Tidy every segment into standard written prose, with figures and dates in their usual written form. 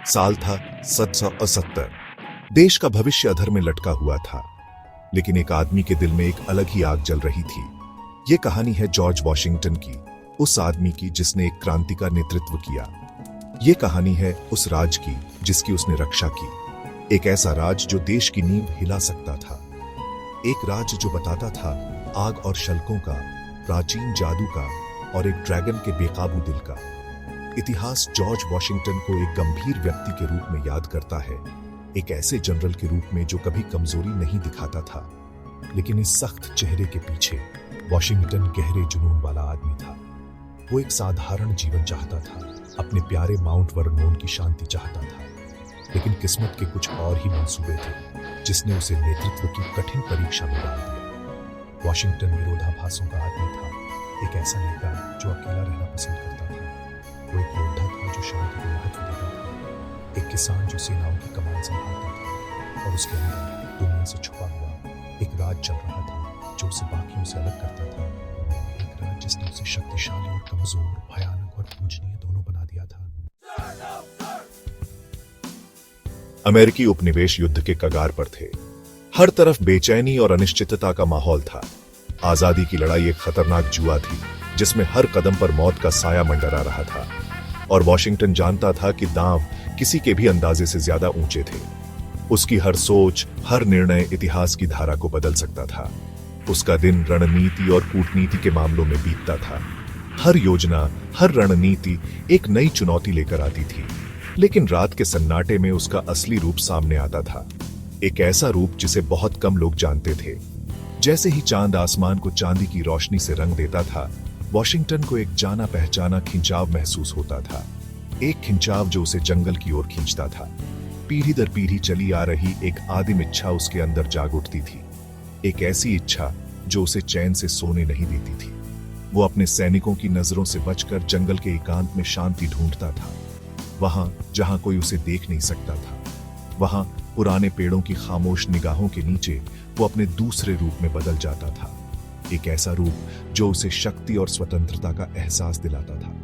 साल था 1770। देश का भविष्य अधर में लटका हुआ था, लेकिन एक आदमी के दिल में एक अलग ही आग जल रही थी। ये कहानी है जॉर्ज वॉशिंगटन की, उस आदमी की जिसने एक क्रांति का नेतृत्व किया। ये कहानी है उस राज की जिसकी उसने रक्षा की। एक ऐसा राज जो देश की नींव हिला सकता था। एक राज जो बताता था आग और शल्कों का, प्राचीन जादू का और एक ड्रैगन के बेकाबू दिल का। इतिहास जॉर्ज वॉशिंगटन को एक गंभीर व्यक्ति के रूप में याद करता है, एक ऐसे जनरल के रूप में जो कभी कमजोरी नहीं दिखाता था। लेकिन इस सख्त चेहरे के पीछे वॉशिंगटन गहरे जुनून वाला आदमी था। वो एक साधारण जीवन चाहता था, अपने प्यारे माउंट वर्नोन की शांति चाहता था। लेकिन किस्मत के कुछ और ही मंसूबे थे जिसने उसे नेतृत्व की कठिन परीक्षा में डाल दिया। वॉशिंगटन विरोधाभासों का आदमी था, एक ऐसा नेता जो अकेला रहना पसंद करता था। वो एक योद्धा था जो शांति को महत्व देता था, एक किसान जो सेनाओं की कमान संभालता था, और उसके अंदर दुनिया से छुपा हुआ एक राज चल रहा था जो उसे बाकियों से अलग करता था। एक राज जिसने उसे शक्तिशाली और कमजोर, भयानक और पूजनीय दोनों बना दिया था। अमेरिकी उपनिवेश युद्ध के कगार पर थे। हर तरफ बेचैनी और अनिश्चितता का माहौल था। आजादी की लड़ाई एक खतरनाक जुआ थी जिसमें हर कदम पर मौत का साया मंडरा रहा था, और वॉशिंगटन जानता था कि दांव किसी के भी अंदाजे से ज्यादा ऊंचे थे। उसकी हर सोच, हर निर्णय इतिहास की धारा को बदल सकता था। उसका दिन रणनीति और कूटनीति के मामलों में बीतता था। हर योजना, हर रणनीति एक नई चुनौती लेकर आती थी। लेकिन रात के सन्नाटे में उसका असली रूप सामने आता था, एक ऐसा रूप जिसे बहुत कम लोग जानते थे। जैसे ही चांद आसमान को चांदी की रोशनी से रंग देता था, वॉशिंगटन को एक जाना पहचाना खिंचाव महसूस होता था। एक खिंचाव जो उसे जंगल की ओर खींचता था। पीढ़ी दर पीढ़ी चली आ रही एक आदिम इच्छा उसके अंदर जाग उठती थी, एक ऐसी इच्छा जो उसे चैन से सोने नहीं देती थी। वो अपने सैनिकों की नजरों से बचकर जंगल के एकांत में शांति ढूंढता था, वहां जहां कोई उसे देख नहीं सकता था। वहां पुराने पेड़ों की खामोश निगाहों के नीचे वो अपने दूसरे रूप में बदल जाता था, एक ऐसा रूप जो उसे शक्ति और स्वतंत्रता का एहसास दिलाता था।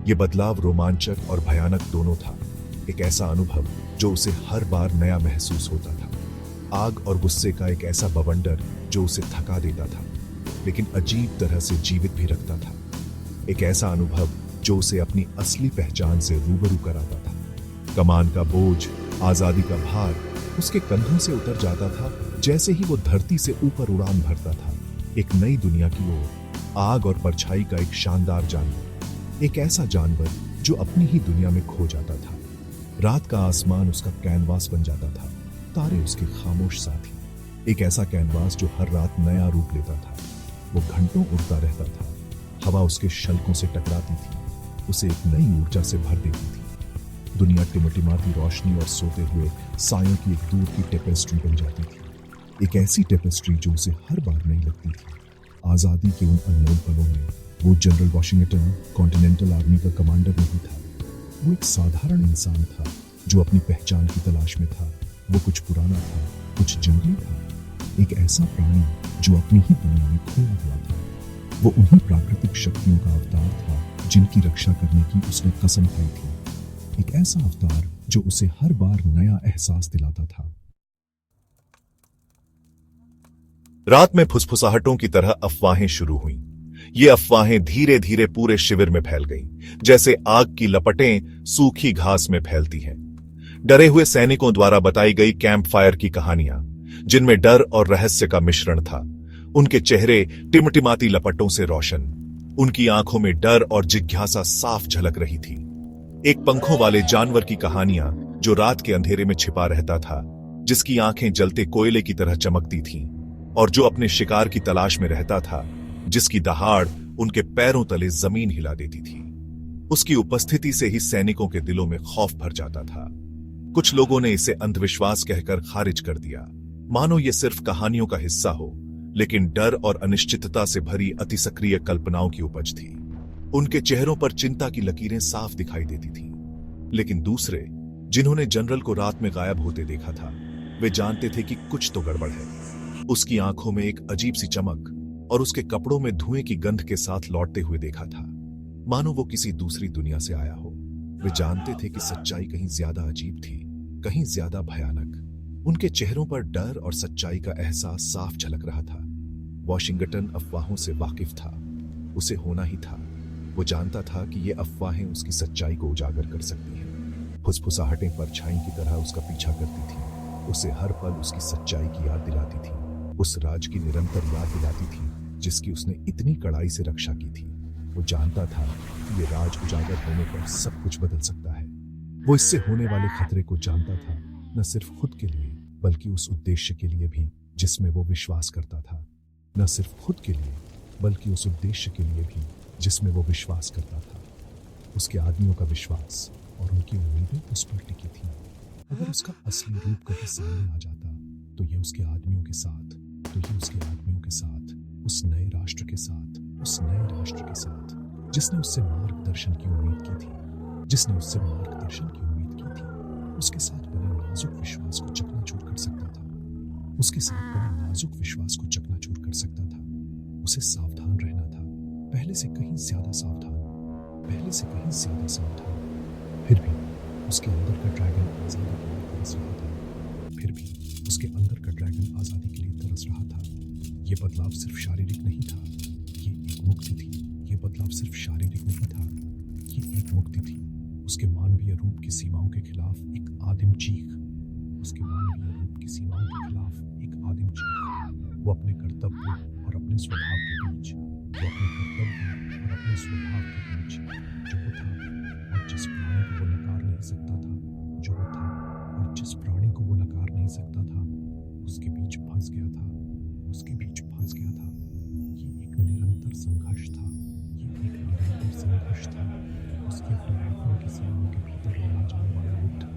ये बदलाव रोमांचक और भयानक दोनों था, एक ऐसा अनुभव जो उसे हर बार नया महसूस होता था। आग और गुस्से का एक ऐसा बवंडर जो उसे थका देता था, लेकिन अजीब तरह से जीवित भी रखता था। एक ऐसा अनुभव जो उसे अपनी असली पहचान से रूबरू कराता था। कमान का बोझ, आजादी का भार उसके कंधों से उतर जाता था जैसे ही वो धरती से ऊपर उड़ान भरता था, एक नई दुनिया की ओर। आग और परछाई का एक शानदार जानवर, एक ऐसा जानवर जो अपनी ही दुनिया में खो जाता था। रात का आसमान उसका कैनवास बन जाता था, तारे उसके खामोश साथी, एक ऐसा कैनवास जो हर रात नया रूप लेता था। वो घंटों उड़ता रहता था, हवा उसके शल्कों से टकराती थी, उसे एक नई ऊर्जा से भर देती थी। दुनिया टिमटिमाती रोशनी और सोते हुए सायों की एक दूर की टेपेस्ट्री बन जाती थी, एक ऐसी टेपेस्ट्री जो उसे हर बार नई लगती थी। आजादी के उन अनमोल पलों में वो जनरल वॉशिंगटन कॉन्टिनेंटल आर्मी का कमांडर नहीं था। वो एक साधारण इंसान था जो अपनी पहचान की तलाश में था। वो कुछ पुराना था, कुछ जंगली था, एक ऐसा प्राणी जो अपनी ही दुनिया में खोया हुआ था। वो उन्हीं प्राकृतिक शक्तियों का अवतार था जिनकी रक्षा करने की उसने कसम खाई थी, एक ऐसा अवतार जो उसे हर बार नया एहसास दिलाता था। रात में फुसफुसाहटों की तरह अफवाहें शुरू हुईं। ये अफवाहें धीरे धीरे पूरे शिविर में फैल गईं, जैसे आग की लपटें सूखी घास में फैलती हैं। डरे हुए सैनिकों द्वारा बताई गई कैंप फायर की कहानियां, जिनमें डर और रहस्य का मिश्रण था। उनके चेहरे टिमटिमाती लपटों से रोशन, उनकी आंखों में डर और जिज्ञासा साफ झलक रही थी। एक पंखों वाले जानवर की कहानियां जो रात के अंधेरे में छिपा रहता था, जिसकी आंखें जलते कोयले की तरह चमकती थीं, और जो अपने शिकार की तलाश में रहता था, जिसकी दहाड़ उनके पैरों तले जमीन हिला देती थी। उसकी उपस्थिति से ही सैनिकों के दिलों में खौफ भर जाता था। कुछ लोगों ने इसे अंधविश्वास कहकर खारिज कर दिया, मानो ये सिर्फ कहानियों का हिस्सा हो, लेकिन डर और अनिश्चितता से भरी अति सक्रिय कल्पनाओं की उपज थी। उनके चेहरों पर चिंता की लकीरें साफ दिखाई देती थीं। लेकिन दूसरे, जिन्होंने जनरल को रात में गायब होते देखा था, वे जानते थे कि कुछ तो गड़बड़ है। उसकी आंखों में एक अजीब सी चमक और उसके कपड़ों में धुएं की गंध के साथ लौटते हुए देखा था, मानो वो किसी दूसरी दुनिया से आया हो। वे जानते थे कि सच्चाई कहीं ज्यादा अजीब थी, कहीं ज्यादा भयानक। उनके चेहरों पर डर और सच्चाई का एहसास साफ झलक रहा था। वॉशिंगटन अफवाहों से वाकिफ था, उसे होना ही था। वो जानता था कि ये अफवाहें उसकी सच्चाई को उजागर कर सकती हैं। फुसफुसाहटें परछाई की तरह उसका पीछा करती थीं, उसे हर पल उसकी सच्चाई की याद दिलाती थी, उस राज की निरंतर याद दिलाती थी जिसकी उसने इतनी कड़ाई से रक्षा की थी। वो जानता था कि ये राज उजागर होने पर सब कुछ बदल सकता है। वो इससे होने वाले खतरे को जानता था, न सिर्फ खुद के लिए बल्कि उस उद्देश्य के लिए भी जिसमें वो विश्वास करता था। न सिर्फ खुद के लिए बल्कि उस उद्देश्य के लिए भी जिसमें वो विश्वास करता था। उसके आदमियों का विश्वास और उनकी उम्मीदें उस पर टिकी थी। अगर उसका असली रूप कभी सामने आ जाता तो ये उसके आदमियों के साथ, उस नए राष्ट्र के साथ जिसने उससे मार्गदर्शन की उम्मीद की थी, उसके साथ बने नाजुक विश्वास को चकनाचूर कर सकता था। उसे सावधान रहना था, पहले से कहीं ज्यादा सावधान। फिर भी उसके अंदर का ड्रैगन आजादी के लिए तरस रहा था। ये बदलाव सिर्फ शारीरिक नहीं था, ये एक मुक्ति थी। उसके मानवीय रूप की सीमाओं के खिलाफ एक आदिम चीख। वो अपने कर्तव्य और अपने स्वभाव के बीच जो वो था और जिस प्राणी को वो नकार नहीं सकता था, उसके बीच फंस गया था। ये एक निरंतर संघर्ष था। उसकी अपनी आत्मा की सीमाओं के भीतर लड़ा जाने वाला युद्ध।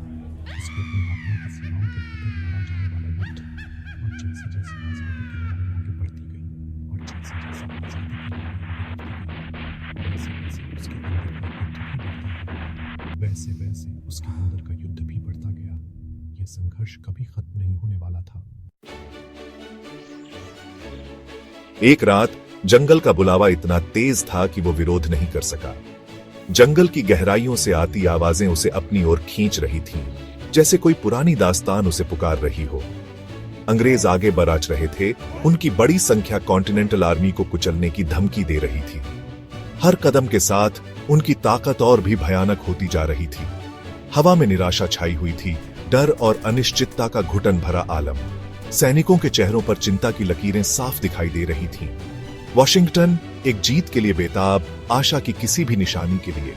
और जैसे जैसे आजादी की लड़ाई आगे बढ़ती गई, वैसे उसके अंदर का युद्ध भी बढ़ता गया। यह संघर्ष कभी खत्म नहीं होने वाला था। एक रात जंगल का बुलावा इतना तेज था कि वो विरोध नहीं कर सका। जंगल की गहराइयों से आती आवाजें उसे अपनी ओर खींच रही थीं, जैसे कोई पुरानी दास्तान उसे पुकार रही हो। अंग्रेज आगे बराच रहे थे, उनकी बड़ी संख्या कॉन्टिनेंटल आर्मी को कुचलने की धमकी दे रही थी। हर कदम के साथ उनकी ताकत और भी भयानक होती जा रही थी। हवा में निराशा छाई हुई थी, डर और अनिश्चितता का घुटन भरा आलम। सैनिकों के चेहरों पर चिंता की लकीरें साफ दिखाई दे रही थीं। वॉशिंगटन एक जीत के लिए बेताब, आशा की किसी भी निशानी के लिए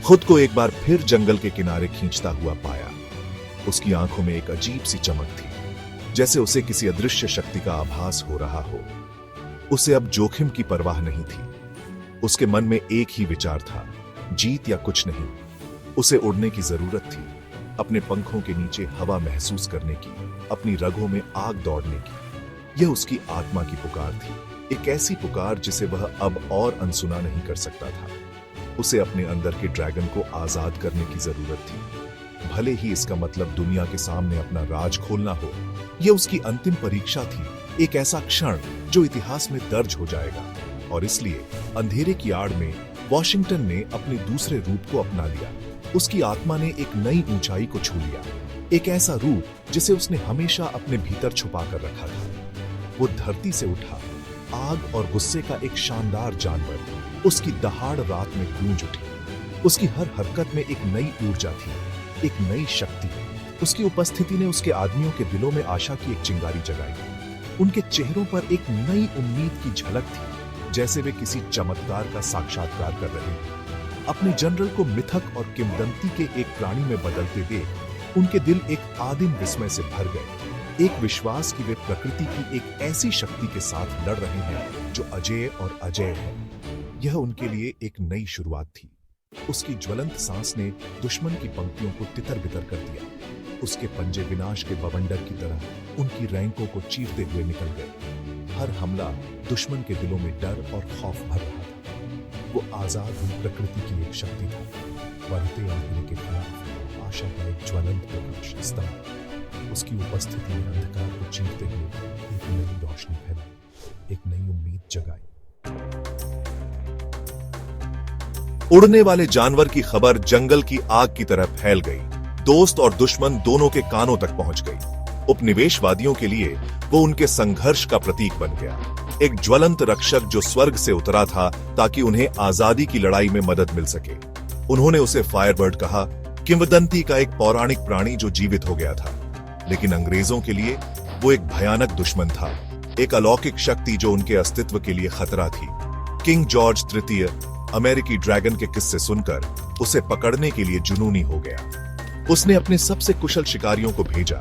खुद को एक बार फिर जंगल के किनारे खींचता हुआ पाया। उसकी आंखों में एक अजीब सी चमक थी, जैसे उसे किसी अदृश्य शक्ति का आभास हो रहा हो। उसे अब जोखिम की परवाह नहीं थी। उसके मन में एक ही विचार था, जीत या कुछ नहीं। उसे उड़ने की जरूरत थी, अपने पंखों के नीचे हवा महसूस करने की, अपनी रगों में आग दौड़ने की। यह उसकी आत्मा की पुकार थी, एक ऐसी पुकार जिसे वह अब और अनसुना नहीं कर सकता था। उसे अपने अंदर के ड्रैगन को आजाद करने की जरूरत थी, भले ही इसका मतलब दुनिया के सामने अपना राज खोलना हो। यह उसकी अंतिम परीक्षा थी, एक ऐसा क्षण जो इतिहास में दर्ज हो जाएगा। और इसलिए अंधेरे की आड़ में वॉशिंगटन ने अपने दूसरे रूप को अपना लिया। उसकी आत्मा ने एक नई ऊंचाई को छू लिया, एक ऐसा रूप जिसे उसने हमेशा अपने भीतर छुपा कर रखा था। वो धरती से उठा, आग और गुस्से का एक शानदार जानवर। उसकी दहाड़ रात में गूंज उठी। उसकी हर हरकत में एक नई ऊर्जा थी, एक नई शक्ति। उसकी उपस्थिति ने उसके आदमियों के दिलों में आशा की एक चिंगारी जगाई। उनके चेहरों पर एक नई उम्मीद की झलक थी, जैसे वे किसी चमत्कार का साक्षात्कार कर रहे थे। अपने जनरल को मिथक और किंवदंती के एक प्राणी में बदलते देख उनके दिल एक आदिम विस्मय से भर गए, एक विश्वास कि वे प्रकृति की एक ऐसी शक्ति के साथ लड़ रहे हैं जो अजेय और अजय है। यह उनके लिए एक नई शुरुआत थी। उसकी ज्वलंत सांस ने दुश्मन की पंक्तियों को तितर-बितर कर दिया। उसके पंजे विनाश के बवंडर की तरह उनकी रैंकों को चीरते हुए निकल गए। हर हमला दुश्मन के दिलों में डर और खौफ भर रहा था। वो आजाद हुई प्रकृति की एक शक्ति था, बढ़ते अंधेरे के खिलाफ आशा का एक ज्वलंत प्रकाश स्तंभ। उसकी उपस्थिति ने अंधकार को चीरते हुए एक नई रोशनी फैलाई, एक नई उम्मीद जगाई। उड़ने वाले जानवर की खबर जंगल की आग की तरह फैल गई। दोस्त और दुश्मन दोनों के कानों तक पहुंच गई। उपनिवेशवादियों के लिए वो उनके संघर्ष का प्रतीक बन गया, एक ज्वलंत रक्षक जो स्वर्ग से उतरा था ताकि उन्हें आजादी की लड़ाई में मदद मिल सके। उन्होंने उसे फायरबर्ड कहा, किंवदंती का एक पौराणिक प्राणी जो जीवित हो गया था। लेकिन अंग्रेजों के लिए वो एक भयानक दुश्मन था, एक अलौकिक शक्ति जो उनके अस्तित्व के लिए खतरा थी। किंग जॉर्ज तृतीय अमेरिकी ड्रैगन के किस्से सुनकर उसे पकड़ने के लिए जुनूनी हो गया। उसने अपने सबसे कुशल शिकारियों को भेजा,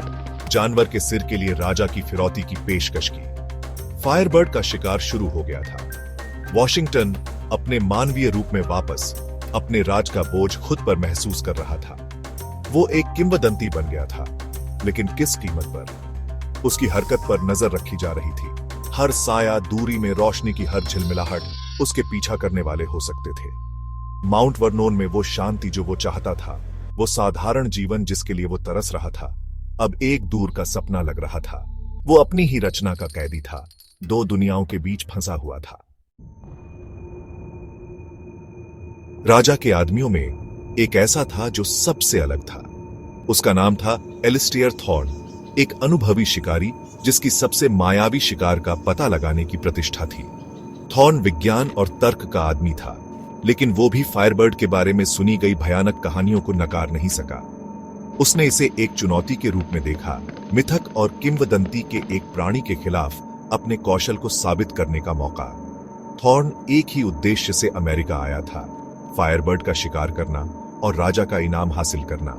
जानवर के सिर के लिए राजा की फिरौती की पेशकश की। फायरबर्ड का शिकार शुरू हो गया था। वॉशिंगटन अपने मानवीय रूप में वापस अपने राज का बोझ खुद पर महसूस कर रहा था। वो एक किंवदंती बन गया था, लेकिन किस कीमत पर? उसकी हरकत पर नजर रखी जा रही थी। हर साया, दूरी में रोशनी की हर झिलमिलाहट उसके पीछा करने वाले हो सकते थे। माउंट वर्नोन में वो शांति जो वो चाहता था, वो साधारण जीवन जिसके लिए वो तरस रहा था, अब एक दूर का सपना लग रहा था। वो अपनी ही रचना का कैदी था, दो दुनियाओं के बीच फंसा हुआ था। राजा के आदमियों में एक ऐसा था जो सबसे अलग था। उसका नाम था एलिस्टेयर थॉर्न, एक अनुभवी शिकारी जिसकी सबसे मायावी शिकार का पता लगाने की प्रतिष्ठा थी। थॉर्न विज्ञान और तर्क का आदमी था, लेकिन वो भी फायरबर्ड के बारे में सुनी गई भयानक कहानियों को नकार नहीं सका। उसने इसे एक चुनौती के रूप में देखा, मिथक और किंवदंती के एक प्राणी के खिलाफ अपने कौशल को साबित करने का मौका। थॉर्न एक ही उद्देश्य से अमेरिका आया था, फायरबर्ड का शिकार करना और राजा का इनाम हासिल करना।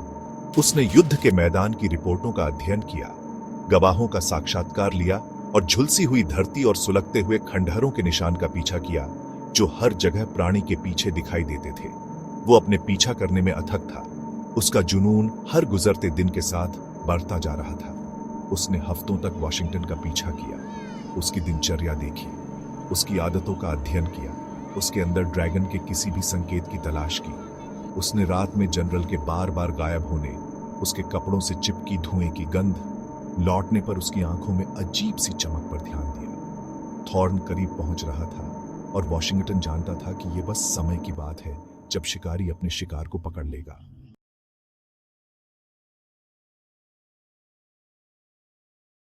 उसने युद्ध के मैदान की रिपोर्टों का अध्ययन किया, गवाहों का साक्षात्कार लिया और झुलसी हुई धरती और सुलगते हुए खंडहरों के निशान का पीछा किया जो हर जगह प्राणी के पीछे दिखाई देते थे। वो अपने पीछा करने में अथक था। उसका जुनून हर गुजरते दिन के साथ बढ़ता जा रहा था। उसने हफ्तों तक वॉशिंगटन का पीछा किया, उसकी दिनचर्या देखी, उसकी आदतों का अध्ययन किया, उसके अंदर ड्रैगन के किसी भी संकेत की तलाश की। उसने रात में जनरल के बार बार गायब होने, उसके कपड़ों से चिपकी धुएं की गंध, लौटने पर उसकी आंखों में अजीब सी चमक पर ध्यान दिया। थॉर्न करीब पहुंच रहा था और वॉशिंगटन जानता था कि यह बस समय की बात है जब शिकारी अपने शिकार को पकड़ लेगा।